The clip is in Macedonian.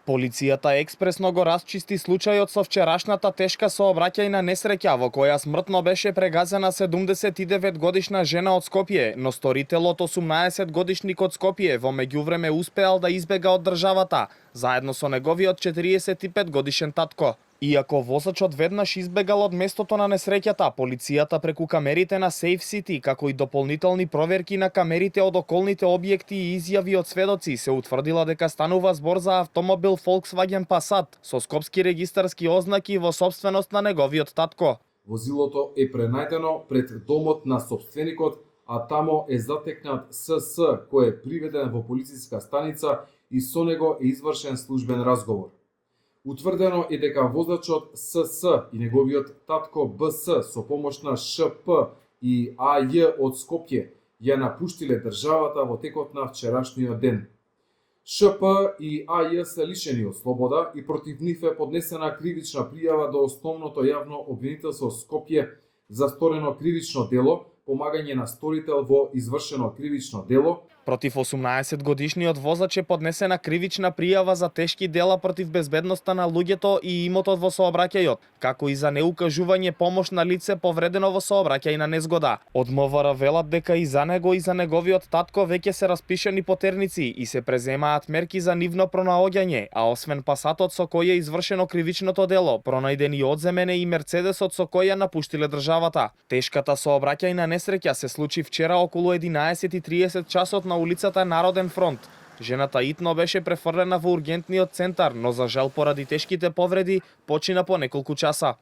Полицијата експресно го расчисти случајот со вчерашната тешка сообраќајна несреќа во која смртно беше прегазена 79 годишна жена од Скопје, но сторителот 18 годишник од Скопје во меѓувреме успеал да избега од државата, заедно со неговиот 45 годишен татко. Иако возачот веднаш избегал од местото на несреќата, полицијата преку камерите на Safe City, како и дополнителни проверки на камерите од околните објекти и изјави од сведоци, се утврдила дека станува збор за автомобил Volkswagen Passat со скопски регистарски ознаки во собственост на неговиот татко. Возилото е пренајдено пред домот на собственикот, а тамо е затекнат СС кој е приведен во полициска станица и со него е извршен службен разговор. Утврдено е дека возачот СС и неговиот татко БС со помош на ШП и АЈ од Скопје ја напуштиле државата во текот на вчерашниот ден. ШП и АЈ се лишени од слобода и против нив е поднесена кривична пријава до Основното јавно обвинителство Скопје за сторено кривично дело, помагање на сторител во извршено кривично дело. Против 18 годишниот возач е поднесена кривична пријава за тешки дела против безбедноста на луѓето и имотот во сообраќајот, како и за неукажување помош на лице повредено во сообраќајна незгода. Од МВР велат дека и за него и за неговиот татко веќе се распишани потерници и се преземаат мерки за нивно пронаоѓање, а освен Пасатот со кој е извршено кривичното дело, пронајден и одземене и Мерцедесот со кој ја напуштиле државата. Тешката сообраќајна несреќа се случи вчера околу 11:30 часот на улицата Народен фронт. Жената итно беше префрлена во ургентниот центар, но за жал поради тешките повреди почина по неколку часа.